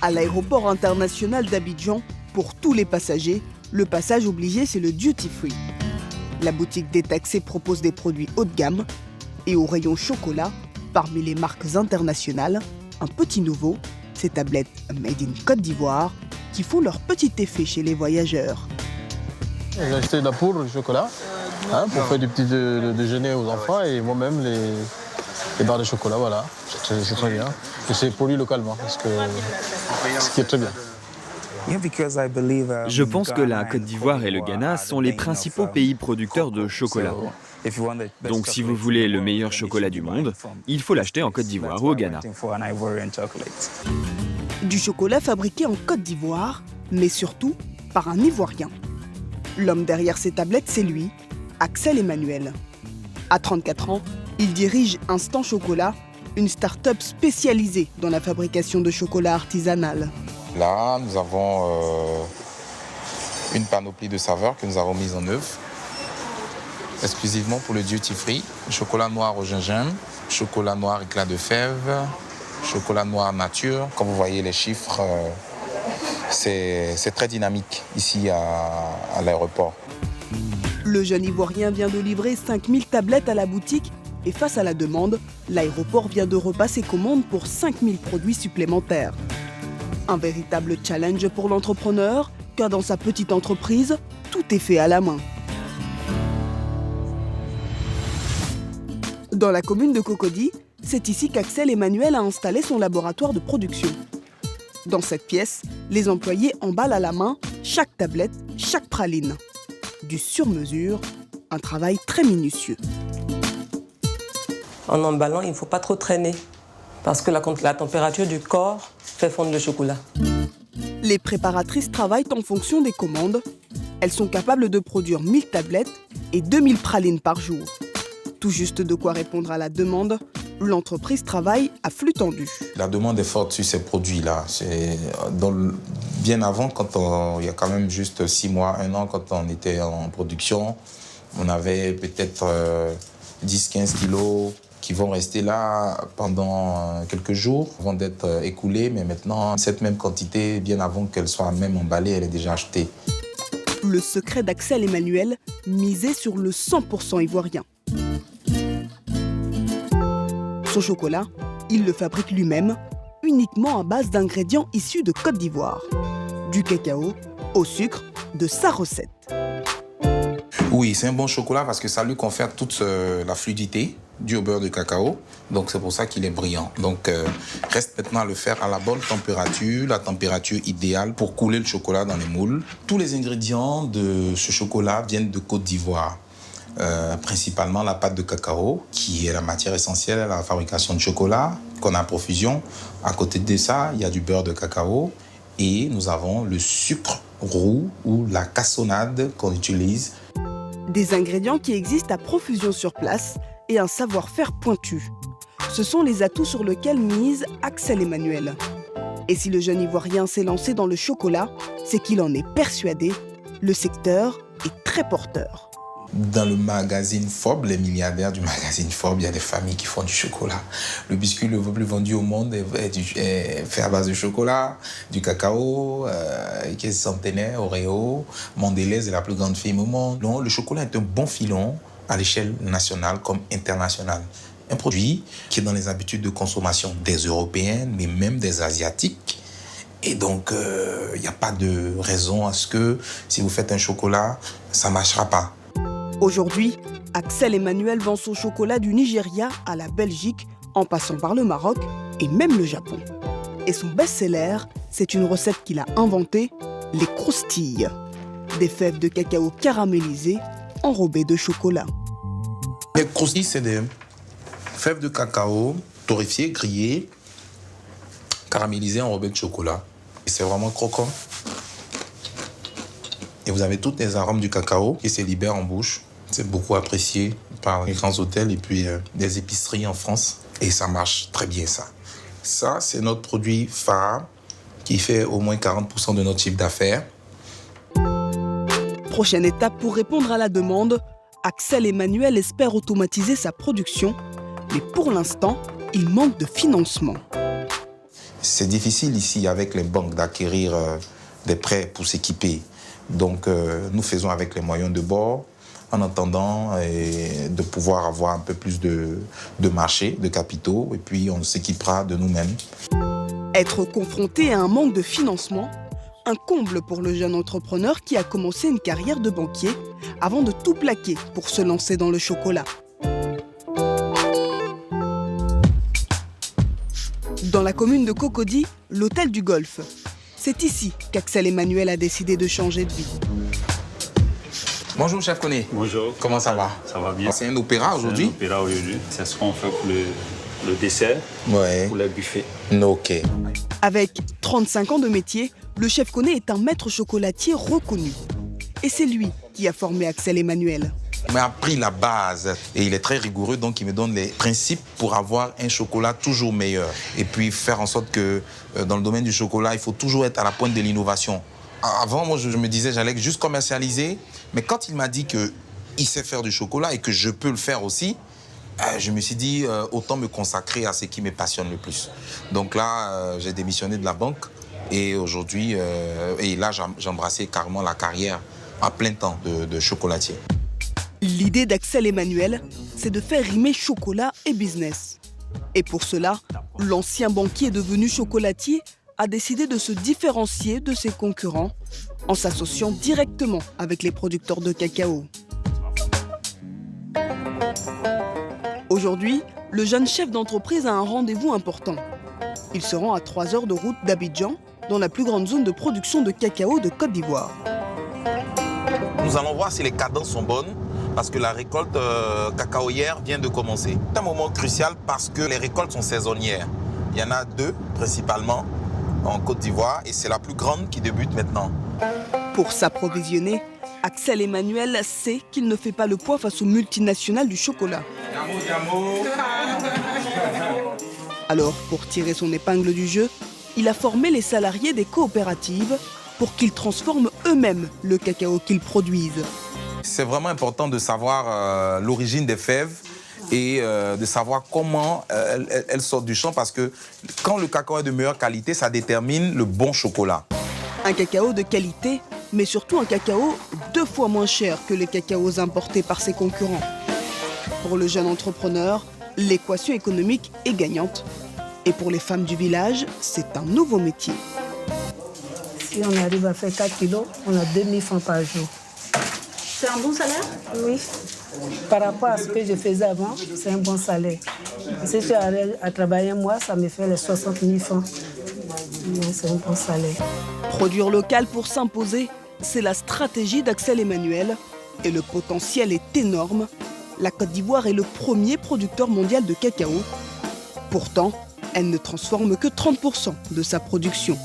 À l'aéroport international d'Abidjan, pour tous les passagers, le passage obligé, c'est le duty free. La boutique détaxée propose des produits haut de gamme. Et au rayon chocolat, parmi les marques internationales, un petit nouveau, ces tablettes made in Côte d'Ivoire, qui font leur petit effet chez les voyageurs. J'ai acheté de la poudre de chocolat pour faire du petit déjeuner aux enfants et moi-même les barres de chocolat, voilà. C'est très bien. Et c'est produit localement, ce qui est très bien. Je pense que la Côte d'Ivoire et le Ghana sont les principaux pays producteurs de chocolat. Donc si vous voulez le meilleur chocolat du monde, il faut l'acheter en Côte d'Ivoire ou au Ghana. Du chocolat fabriqué en Côte d'Ivoire, mais surtout par un Ivoirien. L'homme derrière ces tablettes, c'est lui, Axel Emmanuel. À 34 ans, il dirige Instant Chocolat, une start-up spécialisée dans la fabrication de chocolat artisanal. Là, nous avons une panoplie de saveurs que nous avons mises en œuvre, exclusivement pour le duty free. Chocolat noir au gingembre, chocolat noir éclat de fèves, chocolat noir nature. Comme vous voyez les chiffres, c'est très dynamique ici à l'aéroport. Le jeune Ivoirien vient de livrer 5000 tablettes à la boutique et face à la demande, l'aéroport vient de repasser commande pour 5000 produits supplémentaires. Un véritable challenge pour l'entrepreneur, car dans sa petite entreprise, tout est fait à la main. Dans la commune de Cocody, c'est ici qu'Axel Emmanuel a installé son laboratoire de production. Dans cette pièce, les employés emballent à la main chaque tablette, chaque praline. Du sur-mesure, un travail très minutieux. En emballant, il ne faut pas trop traîner, parce que la température du corps fait fondre le chocolat. Les préparatrices travaillent en fonction des commandes. Elles sont capables de produire 1000 tablettes et 2000 pralines par jour. Tout juste de quoi répondre à la demande, l'entreprise travaille à flux tendu. La demande est forte sur ces produits-là. Bien avant, il y a quand même juste 6 mois, 1 an, quand on était en production, on avait peut-être 10-15 kilos qui vont rester là pendant quelques jours, avant d'être écoulés. Mais maintenant, cette même quantité, bien avant qu'elle soit même emballée, elle est déjà achetée. Le secret d'Axel Emmanuel, miser sur le 100% ivoirien. Son chocolat, il le fabrique lui-même, uniquement à base d'ingrédients issus de Côte d'Ivoire. Du cacao au sucre, de sa recette. Oui, c'est un bon chocolat parce que ça lui confère toute la fluidité due au beurre de cacao. Donc c'est pour ça qu'il est brillant. Donc reste maintenant à le faire à la bonne température, la température idéale pour couler le chocolat dans les moules. Tous les ingrédients de ce chocolat viennent de Côte d'Ivoire. Principalement la pâte de cacao, qui est la matière essentielle à la fabrication de chocolat, qu'on a à profusion. À côté de ça, il y a du beurre de cacao et nous avons le sucre roux ou la cassonade qu'on utilise. Des ingrédients qui existent à profusion sur place et un savoir-faire pointu. Ce sont les atouts sur lesquels mise Axel Emmanuel. Et si le jeune Ivoirien s'est lancé dans le chocolat, c'est qu'il en est persuadé, le secteur est très porteur. Dans le magazine Forbes, les milliardaires du magazine Forbes, il y a des familles qui font du chocolat. Le biscuit le plus vendu au monde est fait à base de chocolat, du cacao, qui est centenaire, Oreo, Mondelez est la plus grande firme au monde. Donc, le chocolat est un bon filon à l'échelle nationale comme internationale. Un produit qui est dans les habitudes de consommation des Européens, mais même des Asiatiques. Et donc, il n'y a pas de raison à ce que si vous faites un chocolat, ça ne marchera pas. Aujourd'hui, Axel Emmanuel vend son chocolat du Nigeria à la Belgique, en passant par le Maroc et même le Japon. Et son best-seller, c'est une recette qu'il a inventée, les croustilles. Des fèves de cacao caramélisées, enrobées de chocolat. Les croustilles, c'est des fèves de cacao torréfiées, grillées, caramélisées, enrobées de chocolat. Et c'est vraiment croquant. Et vous avez tous les arômes du cacao qui se libèrent en bouche. C'est beaucoup apprécié par les grands hôtels et puis des épiceries en France. Et ça marche très bien, ça. Ça, c'est notre produit phare qui fait au moins 40% de notre chiffre d'affaires. Prochaine étape pour répondre à la demande, Axel Emmanuel espère automatiser sa production, mais pour l'instant, il manque de financement. C'est difficile ici avec les banques d'acquérir des prêts pour s'équiper. Donc nous faisons avec les moyens de bord en attendant de pouvoir avoir un peu plus de marché, de capitaux, et puis on s'équipera de nous-mêmes. Être confronté à un manque de financement, un comble pour le jeune entrepreneur qui a commencé une carrière de banquier avant de tout plaquer pour se lancer dans le chocolat. Dans la commune de Cocody, l'hôtel du Golfe. C'est ici qu'Axel Emmanuel a décidé de changer de vie. Bonjour, chef Koné. Bonjour. Comment ça va? Ça va bien. C'est un opéra aujourd'hui? C'est un opéra aujourd'hui. C'est ce qu'on fait pour le dessert, pour les buffets. Ok. Avec 35 ans de métier, le chef Koné est un maître chocolatier reconnu. Et c'est lui qui a formé Axel Emmanuel. Il m'a appris la base et il est très rigoureux, donc il me donne les principes pour avoir un chocolat toujours meilleur. Et puis faire en sorte que dans le domaine du chocolat, il faut toujours être à la pointe de l'innovation. Avant, moi, je me disais j'allais juste commercialiser, mais quand il m'a dit qu'il sait faire du chocolat et que je peux le faire aussi, je me suis dit autant me consacrer à ce qui me passionne le plus. Donc là, j'ai démissionné de la banque et aujourd'hui, j'ai embrassé carrément la carrière à plein temps de chocolatier. L'idée d'Axel Emmanuel, c'est de faire rimer chocolat et business. Et pour cela, l'ancien banquier devenu chocolatier a décidé de se différencier de ses concurrents en s'associant directement avec les producteurs de cacao. Aujourd'hui, le jeune chef d'entreprise a un rendez-vous important. Il se rend à 3 heures de route d'Abidjan, dans la plus grande zone de production de cacao de Côte d'Ivoire. Nous allons voir si les cadences sont bonnes, parce que la récolte cacaoyère vient de commencer. C'est un moment crucial parce que les récoltes sont saisonnières. Il y en a 2 principalement en Côte d'Ivoire et c'est la plus grande qui débute maintenant. Pour s'approvisionner, Axel Emmanuel sait qu'il ne fait pas le poids face aux multinationales du chocolat. Alors, pour tirer son épingle du jeu, il a formé les salariés des coopératives pour qu'ils transforment eux-mêmes le cacao qu'ils produisent. C'est vraiment important de savoir l'origine des fèves et de savoir comment elles sortent du champ parce que quand le cacao est de meilleure qualité, ça détermine le bon chocolat. Un cacao de qualité, mais surtout un cacao 2 fois moins cher que les cacaos importés par ses concurrents. Pour le jeune entrepreneur, l'équation économique est gagnante. Et pour les femmes du village, c'est un nouveau métier. Si on arrive à faire 4 kilos, on a 2000 francs par jour. C'est un bon salaire? Oui. Par rapport à ce que je faisais avant, c'est un bon salaire. Si je arrive à travailler un mois, ça me fait les 60 000 francs. C'est un bon salaire. Produire local pour s'imposer, c'est la stratégie d'Axel Emmanuel. Et le potentiel est énorme. La Côte d'Ivoire est le premier producteur mondial de cacao. Pourtant, elle ne transforme que 30% de sa production.